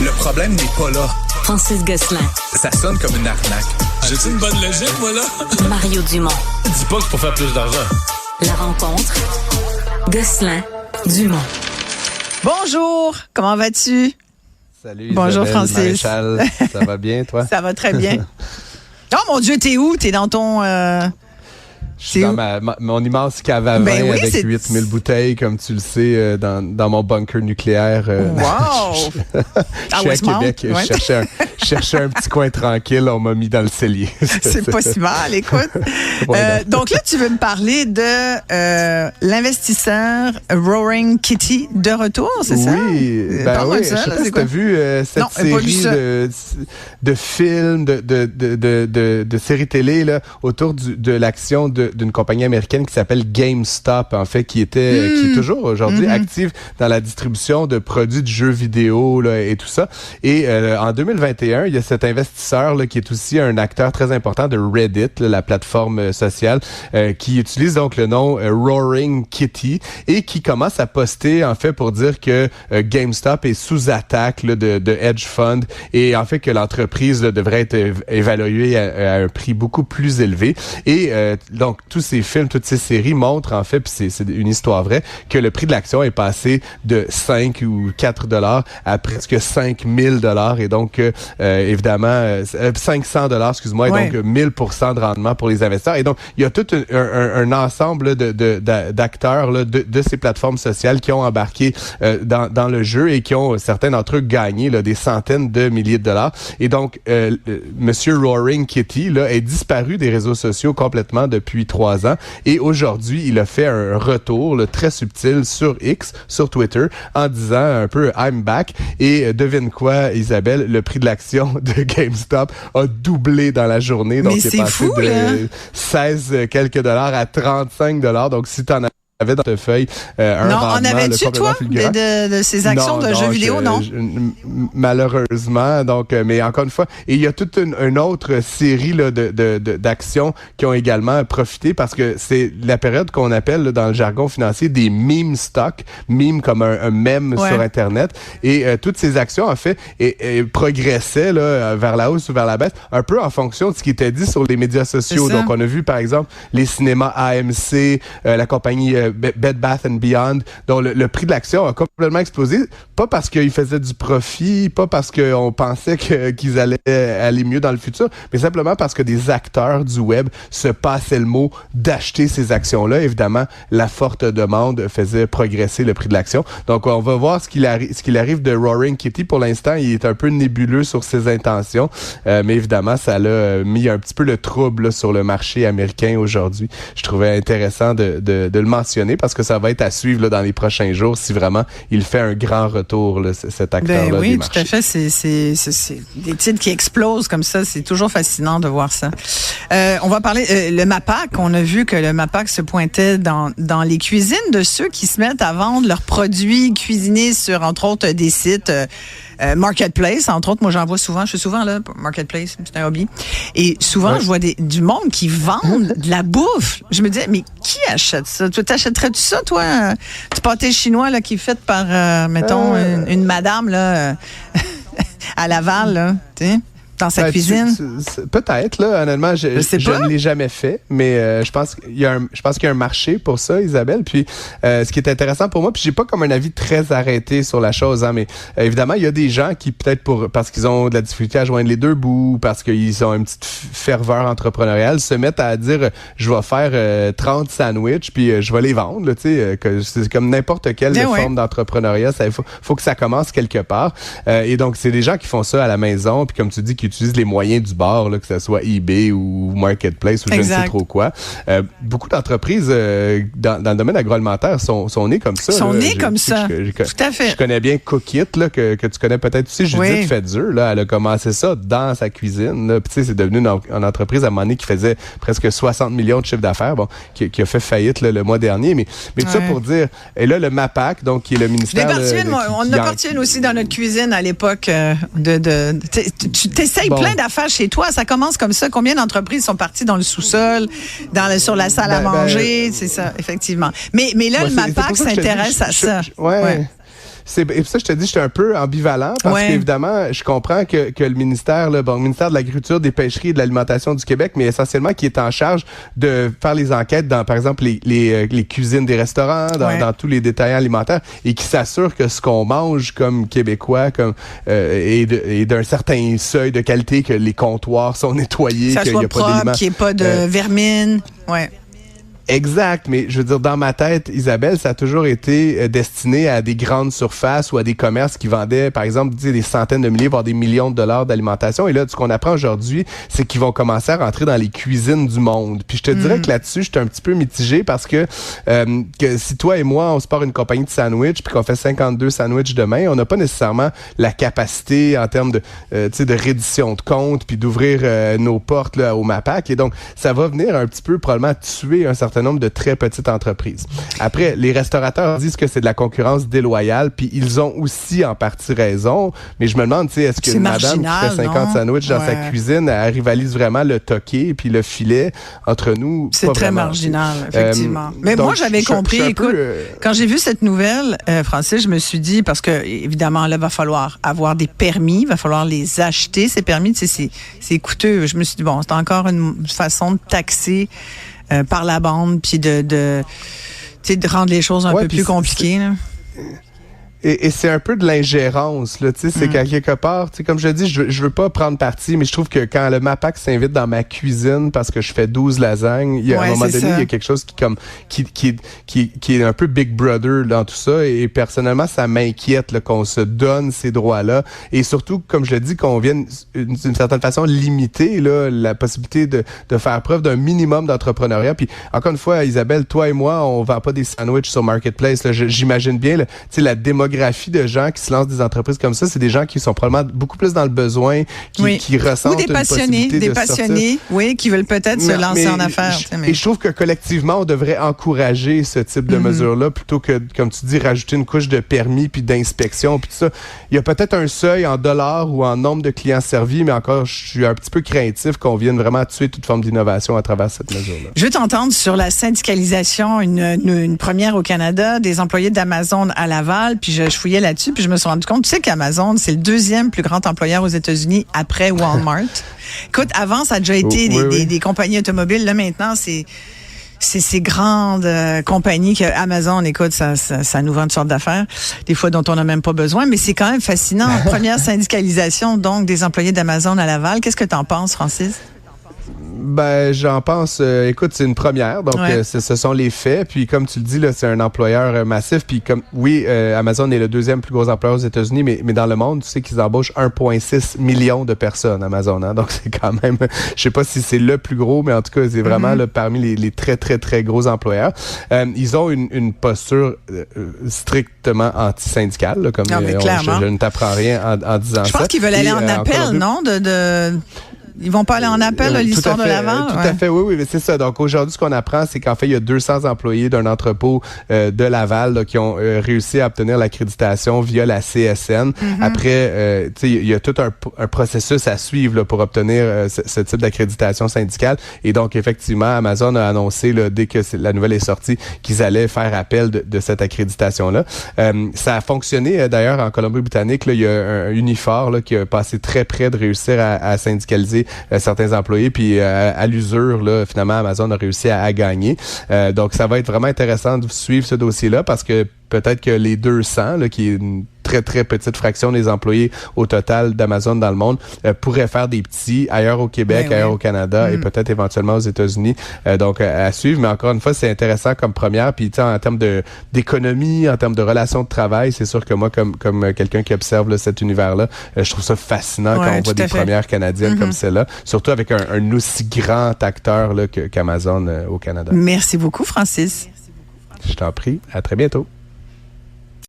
Le problème n'est pas là. Francis Gosselin. Ça sonne comme une arnaque. J'ai-tu une bonne logique, moi, là? Mario Dumont. Dis pas que c'est pour faire plus d'argent. La rencontre. Gosselin. Dumont. Bonjour, comment vas-tu? Salut Bonjour Isabelle, Francis. Maréchal. Ça va bien, toi? Ça va très bien. Oh mon Dieu, t'es où? T'es dans ton... Je suis dans mon immense cave à vin avec 8000 bouteilles, comme tu le sais, dans mon bunker nucléaire. Wow! Je suis à Québec. Ouais. Je cherchais un petit coin tranquille. On m'a mis dans le cellier. C'est pas si mal, écoute. Donc là, tu veux me parler de l'investisseur Roaring Kitty de retour, c'est ça? Oui. Oui. Je sais pas si tu as vu cette série de films, de séries télé là, autour de l'action d'une compagnie américaine qui s'appelle GameStop, en fait, qui est toujours aujourd'hui active dans la distribution de produits de jeux vidéo là, et tout ça. Et en 2021, il y a cet investisseur là, qui est aussi un acteur très important de Reddit, là, la plateforme sociale, qui utilise donc le nom Roaring Kitty et qui commence à poster, en fait, pour dire que GameStop est sous attaque là, de hedge fund et en fait que l'entreprise là, devrait être évaluée à un prix beaucoup plus élevé. Et donc, tous ces films, toutes ces séries montrent, en fait, puis c'est une histoire vraie, que le prix de l'action est passé de 5 ou 4 $ à presque 5 000 $ et donc, évidemment, 500 $, excuse-moi, et donc 1000% de rendement pour les investisseurs. Et donc, il y a tout un ensemble d'acteurs là, de ces plateformes sociales qui ont embarqué dans le jeu et qui ont, certains d'entre eux, gagné là, des centaines de milliers de dollars. Et donc, Monsieur Roaring Kitty là, est disparu des réseaux sociaux complètement depuis 3 ans. Et aujourd'hui, il a fait un retour là, très subtil sur X, sur Twitter, en disant un peu « I'm back ». Et devine quoi, Isabelle, le prix de l'action de GameStop a doublé dans la journée. Donc, il est passé de 16 quelques dollars à 35 $. Donc, si tu en avait dans ta feuille un non, rendement, en avais-tu, toi, de ces actions de jeux vidéo, non? Malheureusement, donc, mais encore une fois, et il y a toute une autre série là, d'actions qui ont également profité parce que c'est la période qu'on appelle là, dans le jargon financier des meme stocks, meme comme un mème sur Internet, et toutes ces actions, en fait, progressaient là, vers la hausse ou vers la baisse, un peu en fonction de ce qui était dit sur les médias sociaux. Donc, on a vu, par exemple, les cinémas AMC, la compagnie Bed Bath & Beyond, dont le prix de l'action a complètement explosé, pas parce qu'ils faisaient du profit, pas parce qu'on pensait qu'ils allaient aller mieux dans le futur, mais simplement parce que des acteurs du web se passaient le mot d'acheter ces actions-là. Évidemment, la forte demande faisait progresser le prix de l'action. Donc, on va voir ce qu'il arrive de Roaring Kitty. Pour l'instant, il est un peu nébuleux sur ses intentions, mais évidemment, ça l'a mis un petit peu le trouble là, sur le marché américain aujourd'hui. Je trouvais intéressant de le mentionner parce que ça va être à suivre là, dans les prochains jours si vraiment il fait un grand retour, là, cet acteur-là. Oui, tout à fait. C'est des titres qui explosent comme ça. C'est toujours fascinant de voir ça. On va parler le MAPAC. On a vu que le MAPAC se pointait dans les cuisines de ceux qui se mettent à vendre leurs produits cuisinés sur, entre autres, des sites Marketplace. Entre autres, moi, j'en vois souvent. Je suis souvent là, Marketplace. C'est un hobby. Et souvent, je vois du monde qui vendent de la bouffe. Je me dis, mais qui achète ça? Tu t'achèterais-tu ça, toi? Du pâté chinois là, qui est fait par, mettons, une madame là, à Laval, là, tu sais? Dans sa cuisine? Peut-être, là, honnêtement, je ne l'ai jamais fait, mais je pense qu'il y a un marché pour ça, Isabelle. Puis, ce qui est intéressant pour moi, puis j'ai pas comme un avis très arrêté sur la chose, hein, mais évidemment, il y a des gens qui, peut-être parce qu'ils ont de la difficulté à joindre les deux bouts, parce qu'ils ont une petite ferveur entrepreneuriale, se mettent à dire, je vais faire 30 sandwichs, puis je vais les vendre, tu sais, c'est comme n'importe quelle forme d'entrepreneuriat, il faut que ça commence quelque part. Et donc, c'est des gens qui font ça à la maison, puis comme tu dis, qui utilisent les moyens du bord, là, que ce soit eBay ou Marketplace ou je ne sais trop quoi. Beaucoup d'entreprises dans le domaine agroalimentaire sont nées comme ça. Sont nées comme ça, tout à fait. Je connais bien Cookit, là, que tu connais peut-être aussi. Judith Fetzer, là, elle a commencé ça dans sa cuisine. Là. Puis, tu sais, c'est devenu une entreprise à un moment donné qui faisait presque 60 millions de chiffre d'affaires, bon, qui a fait faillite là, le mois dernier. Mais tout ça pour dire, et là, le MAPAC, donc, qui est le ministère... On a parti une aussi dans notre cuisine à l'époque tu t'essayes plein d'affaires chez toi. Ça commence comme ça. Combien d'entreprises sont parties dans le sous-sol, sur la salle à manger? C'est ça, effectivement. Mais là, le MAPAC s'intéresse à ça. et pour ça, je te dis, j'étais un peu ambivalent parce qu'évidemment, je comprends que le ministère, le ministère de l'Agriculture, des Pêcheries et de l'Alimentation du Québec, mais essentiellement qui est en charge de faire les enquêtes dans, par exemple, les cuisines des restaurants, dans tous les détaillants alimentaires, et qui s'assure que ce qu'on mange comme Québécois, est d'un certain seuil de qualité, que les comptoirs sont nettoyés, qu'il n'y a pas d'aliments, qu'il n'y ait pas de vermine. Ouais. Exact, mais je veux dire, dans ma tête, Isabelle, ça a toujours été destiné à des grandes surfaces ou à des commerces qui vendaient, par exemple, des centaines de milliers, voire des millions de dollars d'alimentation. Et là, ce qu'on apprend aujourd'hui, c'est qu'ils vont commencer à rentrer dans les cuisines du monde. Puis je te dirais que là-dessus, je suis un petit peu mitigé parce que si toi et moi, on se part une compagnie de sandwich puis qu'on fait 52 sandwichs demain, on n'a pas nécessairement la capacité en termes de reddition de comptes puis d'ouvrir nos portes là, au MAPAC. Et donc, ça va venir un petit peu probablement tuer un certain nombre de très petites entreprises. Après, les restaurateurs disent que c'est de la concurrence déloyale, puis ils ont aussi en partie raison, mais je me demande, est-ce que madame qui fait 50 sandwichs dans sa cuisine, elle rivalise vraiment le toqué puis le filet entre nous? C'est très marginal, effectivement. Mais donc, moi, j'avais compris, écoute, quand j'ai vu cette nouvelle, Francis, je me suis dit, parce que, évidemment, là, il va falloir avoir des permis, il va falloir les acheter, ces permis, c'est coûteux. Je me suis dit, bon, c'est encore une façon de taxer par la bande, puis de rendre les choses un peu plus compliquées. Là. Et c'est un peu de l'ingérence, là, tu sais, c'est qu'à quelque part, tu sais, comme je dis, je veux pas prendre parti, mais je trouve que quand le MAPAC s'invite dans ma cuisine parce que je fais 12 lasagnes, à un moment donné, il y a quelque chose qui est un peu Big Brother dans tout ça, et personnellement, ça m'inquiète, là, qu'on se donne ces droits-là, et surtout, comme je le dis, qu'on vienne d'une certaine façon limiter, là, la possibilité de faire preuve d'un minimum d'entrepreneuriat. Puis, encore une fois, Isabelle, toi et moi, on vend pas des sandwichs sur Marketplace, là, j'imagine bien, tu sais, la démographie de gens qui se lancent des entreprises comme ça, c'est des gens qui sont probablement beaucoup plus dans le besoin, qui ressentent ou des passionnés, qui veulent peut-être se lancer en affaires. Et je trouve que collectivement, on devrait encourager ce type de mesures-là plutôt que, comme tu dis, rajouter une couche de permis puis d'inspection puis tout ça. Il y a peut-être un seuil en dollars ou en nombre de clients servis, mais encore, je suis un petit peu craintif qu'on vienne vraiment tuer toute forme d'innovation à travers cette mesure-là. Je veux t'entendre sur la syndicalisation, une première au Canada, des employés d'Amazon à Laval, puis je fouillais là-dessus, puis je me suis rendu compte, tu sais qu'Amazon, c'est le deuxième plus grand employeur aux États-Unis après Walmart. Écoute, avant, ça a déjà été des compagnies automobiles. Là, maintenant, c'est ces grandes compagnies que Amazon, écoute, ça nous vend une sorte d'affaires, des fois dont on n'a même pas besoin, mais c'est quand même fascinant. Première syndicalisation, donc, des employés d'Amazon à Laval. Qu'est-ce que tu en penses, Francis? Ben, j'en pense, écoute, c'est une première, donc ce sont les faits. Puis comme tu le dis, là, c'est un employeur massif. Puis comme Amazon est le deuxième plus gros employeur aux États-Unis, mais dans le monde, tu sais qu'ils embauchent 1,6 million de personnes, Amazon. Hein? Donc c'est quand même, je sais pas si c'est le plus gros, mais en tout cas, c'est vraiment là, parmi les très, très, très gros employeurs. Ils ont une posture strictement anti-syndicale, là, comme je ne t'apprends rien en disant ça. Je pense qu'ils veulent aller en appel, non? Ils vont pas aller en appel à l'histoire de Laval? Tout à fait, oui, c'est ça. Donc aujourd'hui, ce qu'on apprend, c'est qu'en fait, il y a 200 employés d'un entrepôt de Laval là, qui ont réussi à obtenir l'accréditation via la CSN. Après, il y a tout un processus à suivre là, pour obtenir ce type d'accréditation syndicale. Et donc, effectivement, Amazon a annoncé, là, dès que la nouvelle est sortie, qu'ils allaient faire appel de cette accréditation-là. Ça a fonctionné, d'ailleurs, en Colombie-Britannique. Là, il y a un Unifor là, qui a passé très près de réussir à syndicaliser certains employés, puis à l'usure, là, finalement, Amazon a réussi à gagner. Donc, ça va être vraiment intéressant de suivre ce dossier-là parce que peut-être que les 200, là, qui est une très, très petite fraction des employés au total d'Amazon dans le monde, pourraient faire des petits ailleurs au Québec, ailleurs au Canada et peut-être éventuellement aux États-Unis. Donc, à suivre. Mais encore une fois, c'est intéressant comme première. Puis, en termes d'économie, en termes de relations de travail, c'est sûr que moi, comme quelqu'un qui observe là, cet univers-là, je trouve ça fascinant quand on voit des premières canadiennes comme celle-là. Surtout avec un aussi grand acteur là, qu'Amazon au Canada. Merci beaucoup, Francis. Je t'en prie. À très bientôt.